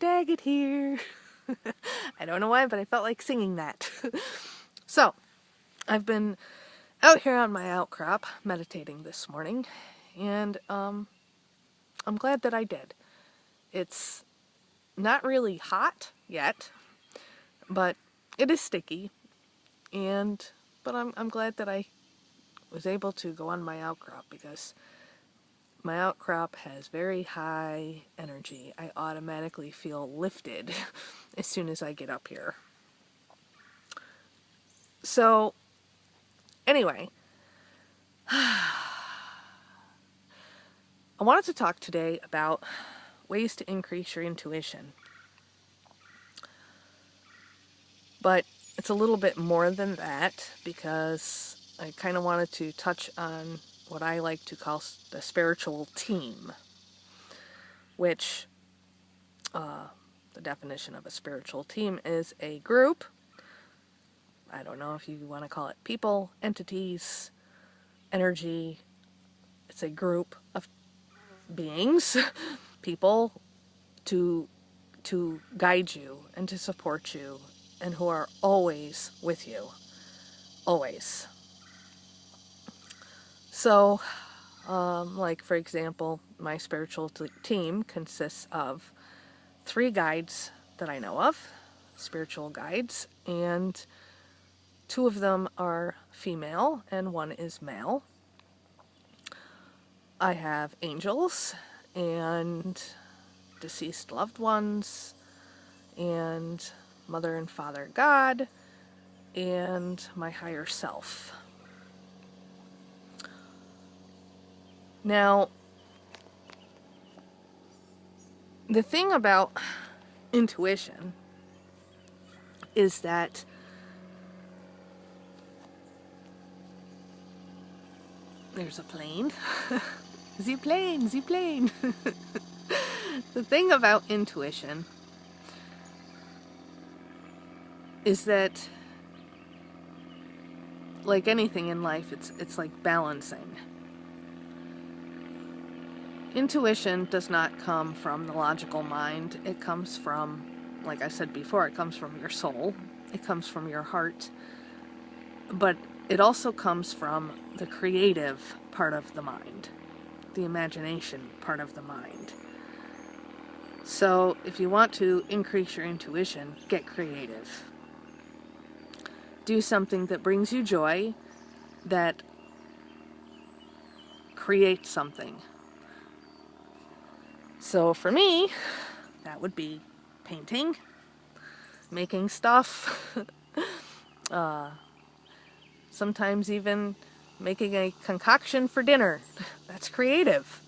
Daggett here. I don't know why, but I felt like singing that. So, I've been out here on my outcrop meditating this morning, and I'm glad that I did. It's not really hot yet, but it is sticky, but I'm glad that I was able to go on my outcrop because my outcrop has very high energy. I automatically feel lifted as soon as I get up here. So, anyway, I wanted to talk today about ways to increase your intuition. But it's a little bit more than that because I kind of wanted to touch on what I like to call the spiritual team, which the definition of a spiritual team is a group. I don't know if you want to call it people, entities, energy. It's a group of beings, people to guide you and to support you and who are always with you. Always. So, like for example, my spiritual team consists of 3 guides that I know of, spiritual guides, and 2 of them are female and 1 is male. I have angels and deceased loved ones and Mother and Father God and my higher self. Now, the thing about intuition is that there's a plane. Zee-plane, zee-plane. The thing about intuition is that, like anything in life, it's like balancing. Intuition does not come from the logical mind. It comes from, like I said before, it comes from your soul. It comes from your heart. But it also comes from the creative part of the mind, the imagination part of the mind. So if you want to increase your intuition, get creative. Do something that brings you joy, that creates something. So for me, that would be painting, making stuff, sometimes even making a concoction for dinner. That's creative.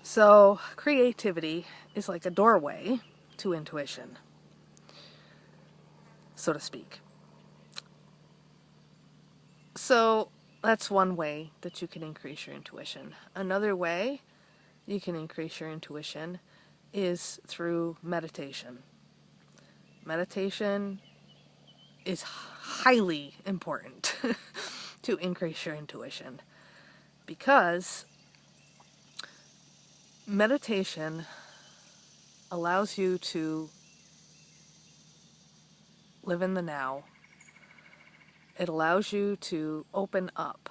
So creativity is like a doorway to intuition, so to speak. So that's one way that you can increase your intuition. Another way you can increase your intuition is through meditation. Meditation is highly important to increase your intuition because meditation allows you to live in the now. It allows you to open up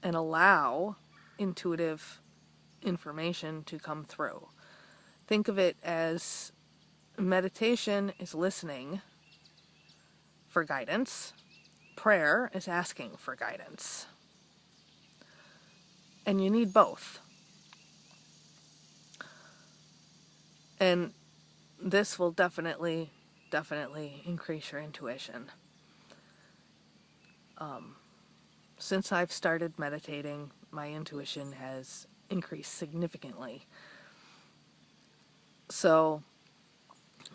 and allow intuitive information to come through. Think of it as meditation is listening for guidance. Prayer is asking for guidance. And you need both. And this will definitely increase your intuition. Since I've started meditating, my intuition has increased significantly. So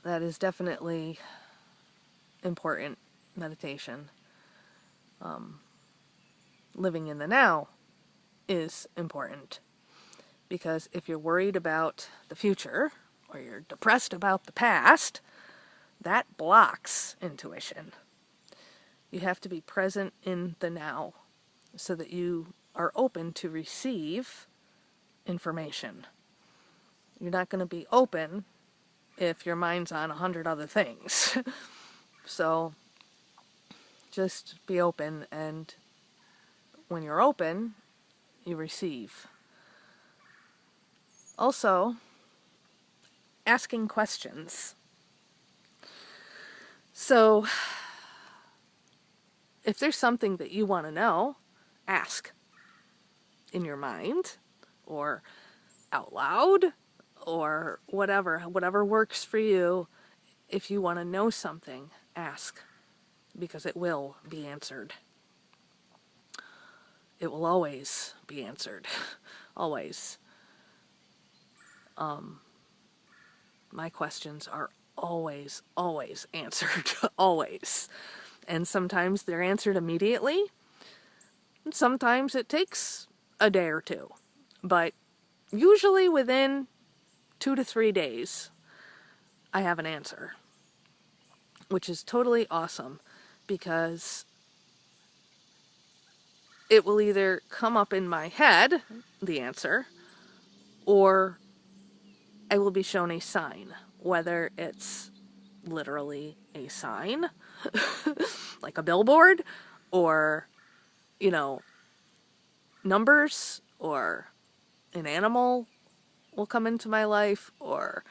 that is definitely important, meditation. Living in the now is important because if you're worried about the future or you're depressed about the past, that blocks intuition. You have to be present in the now so that you are open to receive information. You're not going to be open if your mind's on 100 other things. So just be open, and when you're open, you receive. Also, asking questions. So if there's something that you want to know, ask in your mind or out loud or whatever works for you. If you want to know something, ask, because it will be answered. It will always be answered. Always. My questions are always answered. Always. And sometimes they're answered immediately. And sometimes it takes a day or two. But usually within 2 to 3 days, I have an answer. Which is totally awesome, because it will either come up in my head, the answer, or I will be shown a sign, whether it's literally a sign, like a billboard, or, numbers, or an animal will come into my life, or,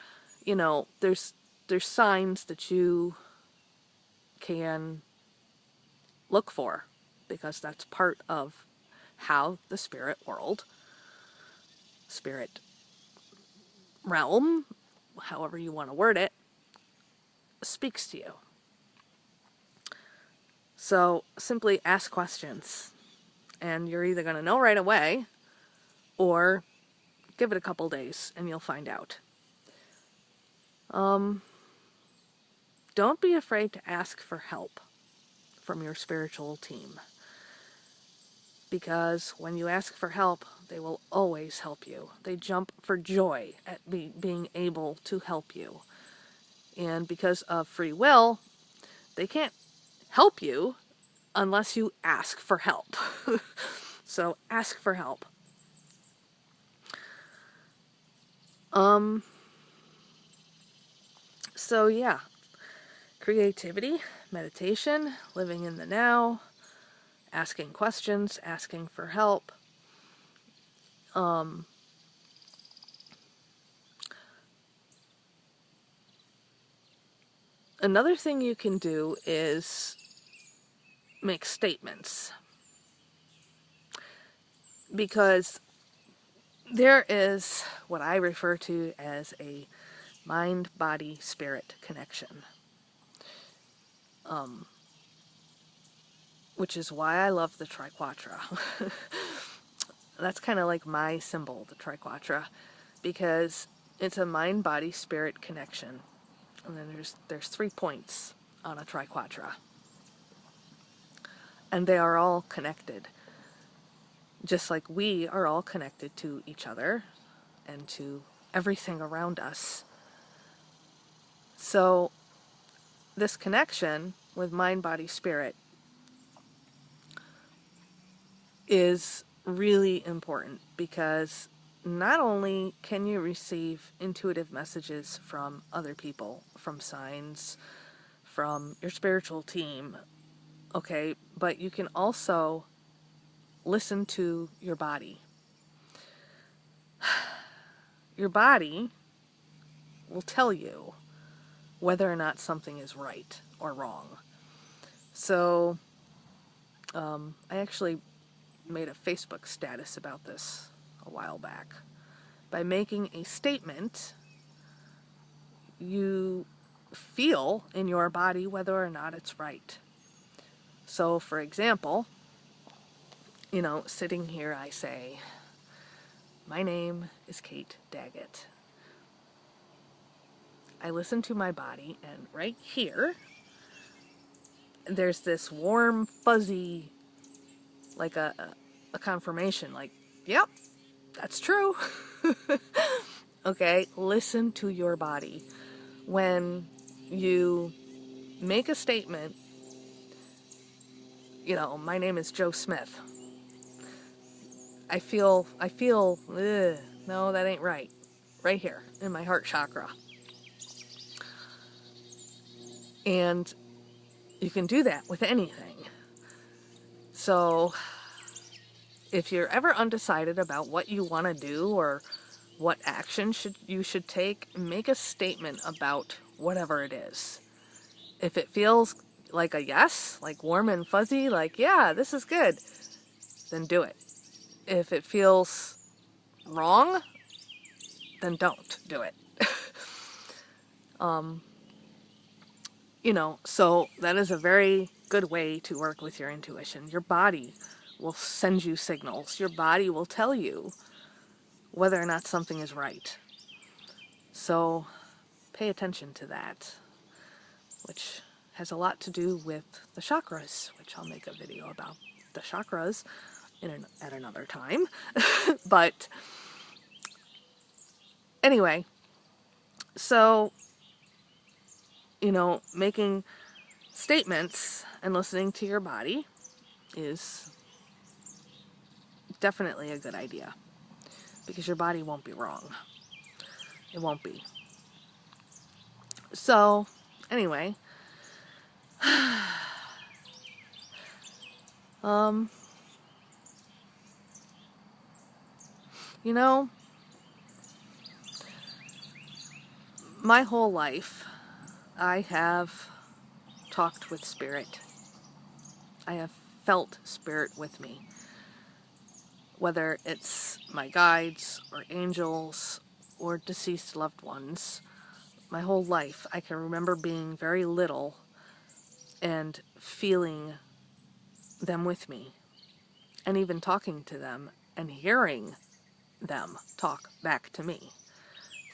there's signs that you can look for, because that's part of how the spirit world, spirit realm, however you want to word it, speaks to you. So simply ask questions, and you're either going to know right away, or give it a couple days and you'll find out. Don't be afraid to ask for help from your spiritual team, because when you ask for help, they will always help you. They jump for joy at being able to help you. And because of free will, they can't help you unless you ask for help. So ask for help. So yeah, creativity, meditation, living in the now, asking questions, asking for help. Another thing you can do is make statements, because there is what I refer to as a mind-body-spirit connection, which is why I love the Triquetra. That's kind of like my symbol, the Triquetra, because it's a mind-body-spirit connection. And then there's 3 points on a Triquetra. And they are all connected. Just like we are all connected to each other and to everything around us. So this connection with mind, body, spirit is really important, because not only can you receive intuitive messages from other people, from signs, from your spiritual team, okay, but you can also listen to your body. Your body will tell you whether or not something is right or wrong. So I actually made a Facebook status about this a while back. By making a statement, you feel in your body whether or not it's right. So, for example, sitting here, I say, my name is Kate Daggett. I listen to my body, and right here, there's this warm, fuzzy, like a confirmation, like, yep, that's true. Okay, listen to your body. When you make a statement, my name is Joe Smith. I feel, no, that ain't right. right here in my heart chakra. And you can do that with anything. So if you're ever undecided about what you want to do or what action you should take, make a statement about whatever it is. If it feels like a yes, like warm and fuzzy, like, yeah, this is good, then do it. If it feels wrong, then don't do it. So that is a very good way to work with your intuition. Your body will send you signals. Your body will tell you whether or not something is right. So pay attention to that, which has a lot to do with the chakras, which I'll make a video about the chakras at another time. But anyway, so, making statements and listening to your body is definitely a good idea, because your body won't be wrong. It won't be. So, anyway, my whole life, I have talked with spirit. I have felt spirit with me. Whether it's my guides or angels or deceased loved ones, my whole life I can remember being very little and feeling them with me, and even talking to them and hearing them talk back to me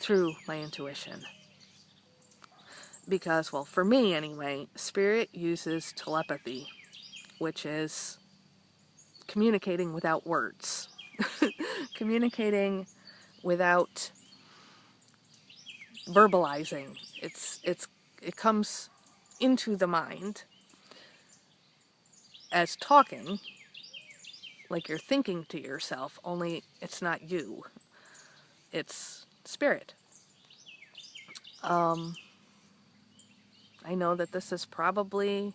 through my intuition. Because, well, for me anyway, spirit uses telepathy, which is communicating without words. Communicating without verbalizing. It comes into the mind as talking, like you're thinking to yourself, only it's not you. It's spirit. I know that this is probably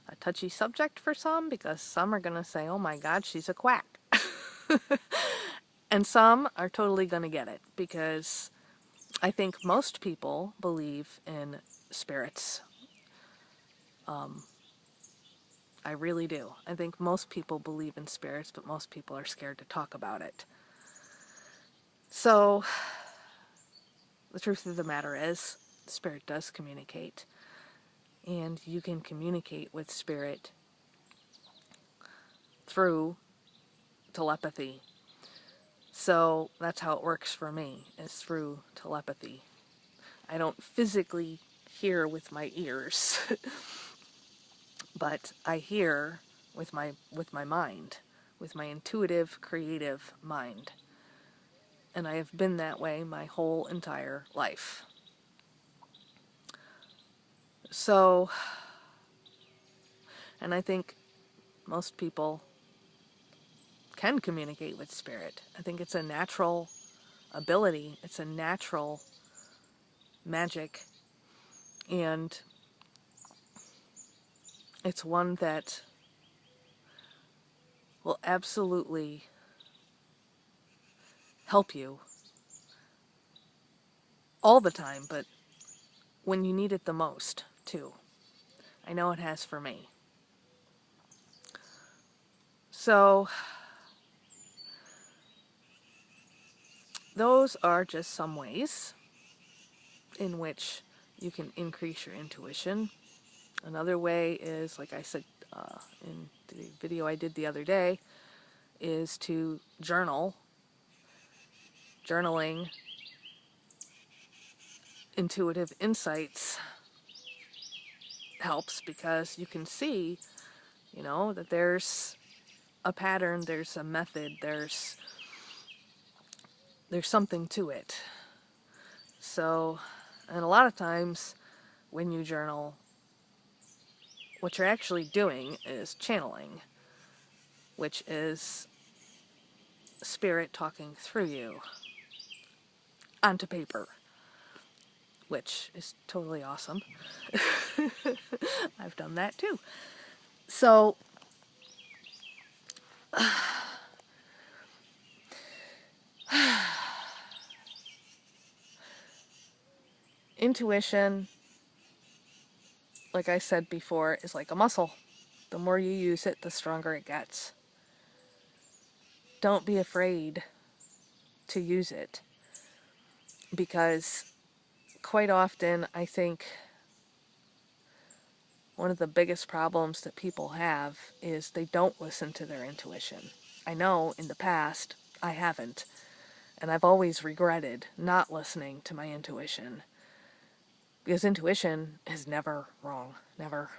a touchy subject for some, because some are going to say, oh my God, she's a quack. And some are totally going to get it, because I think most people believe in spirits. I really do. I think most people believe in spirits, but most people are scared to talk about it. So, the truth of the matter is, spirit does communicate. And you can communicate with spirit through telepathy. So, that's how it works for me, is through telepathy. I don't physically hear with my ears, but I hear with my mind, with my intuitive, creative mind. And I have been that way my whole entire life. So, and I think most people can communicate with spirit. I think it's a natural ability. It's a natural magic. And it's one that will absolutely help you all the time, but when you need it the most, too. I know it has for me. So, those are just some ways in which you can increase your intuition. Another way is, like I said in the video I did the other day, is to journal. Journaling intuitive insights helps, because you can see, that there's a pattern, there's a method, there's something to it. So, and a lot of times when you journal, what you're actually doing is channeling, which is spirit talking through you. onto paper, which is totally awesome. I've done that too. So, intuition, like I said before, is like a muscle. The more you use it, the stronger it gets. Don't be afraid to use it, because quite often I think one of the biggest problems that people have is they don't listen to their intuition. I know in the past I haven't, and I've always regretted not listening to my intuition, because intuition is never wrong, never.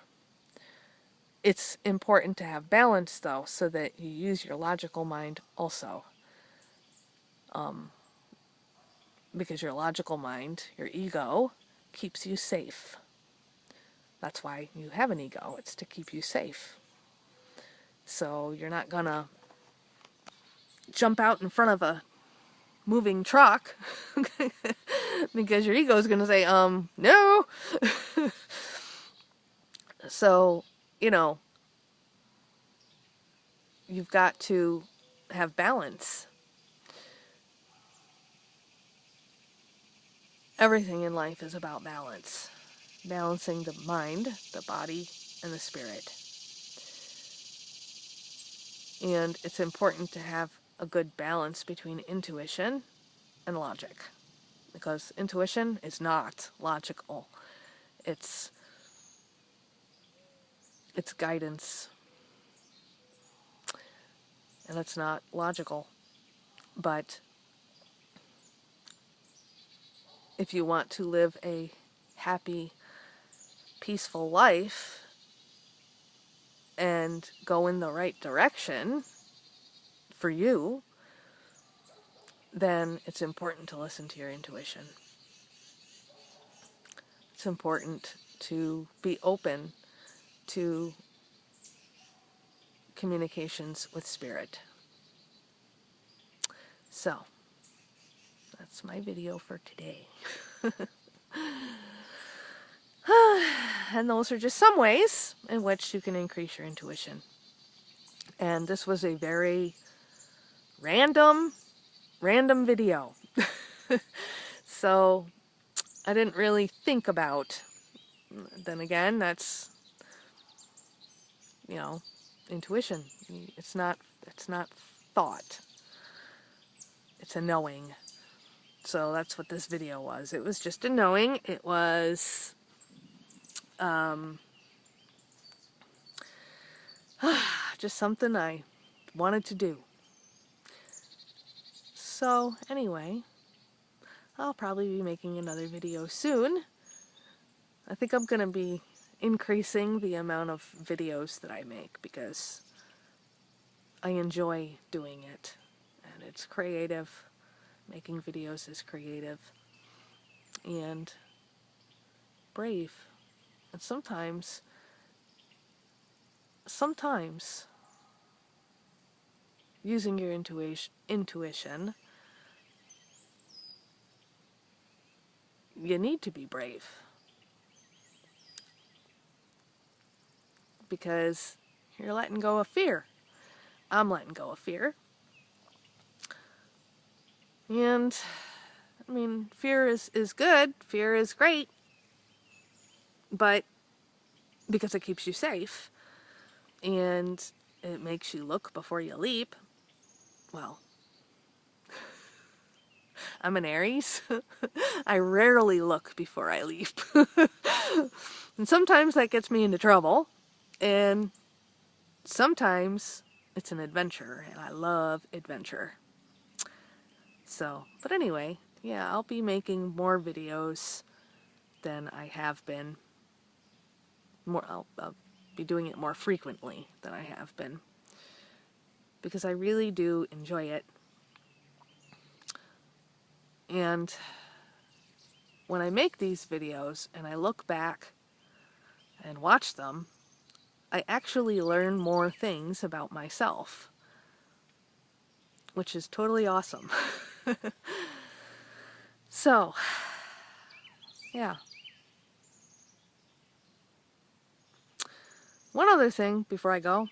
It's important to have balance, though, so that you use your logical mind also. Because your logical mind, your ego, keeps you safe. That's why you have an ego. It's to keep you safe. So you're not gonna jump out in front of a moving truck because your ego is gonna say, no. So, you've got to have balance. Everything in life is about balance. Balancing the mind, the body, and the spirit. And it's important to have a good balance between intuition and logic. Because intuition is not logical. It's guidance. And it's not logical. But if you want to live a happy, peaceful life and go in the right direction for you, then it's important to listen to your intuition. It's important to be open to communications with spirit. So, that's my video for today. And those are just some ways in which you can increase your intuition. And this was a very random video. So, I didn't really think about, then again, that's, intuition. It's not thought. It's a knowing. So that's what this video was. It was just a knowing. It was just something I wanted to do. So anyway, I'll probably be making another video soon. I think I'm going to be increasing the amount of videos that I make because I enjoy doing it. And it's creative. Making videos is creative and brave. And sometimes using your intuition, you need to be brave. Because you're letting go of fear. I'm letting go of fear. And, I mean, fear is good. Fear is great. But because it keeps you safe. And it makes you look before you leap. Well, I'm an Aries. I rarely look before I leap. And sometimes that gets me into trouble. And sometimes it's an adventure. And I love adventure. So, but anyway, yeah, I'll be making more videos than I have been. I'll be doing it more frequently than I have been. Because I really do enjoy it. And when I make these videos and I look back and watch them, I actually learn more things about myself. Which is totally awesome. So, yeah. One other thing before I go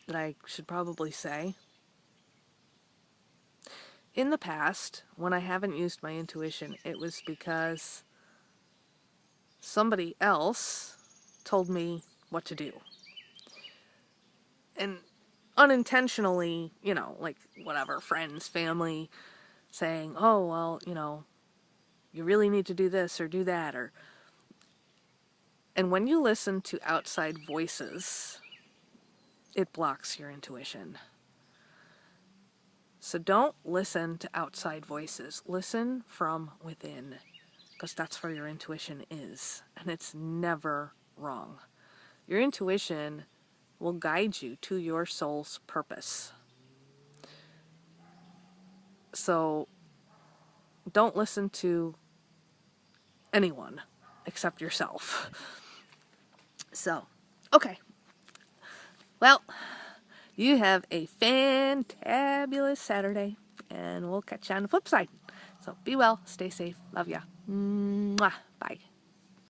that I should probably say. In the past, when I haven't used my intuition, it was because somebody else told me what to do. And unintentionally, you know, like whatever, friends, family, saying, oh, well, you know, you really need to do this or do that. And when you listen to outside voices, it blocks your intuition. So don't listen to outside voices. Listen from within, because that's where your intuition is. And it's never wrong. Your intuition will guide you to your soul's purpose. So don't listen to anyone except yourself. So, okay. Well, you have a fantabulous Saturday, and we'll catch you on the flip side. So be well, stay safe, love ya. Mwah. Bye.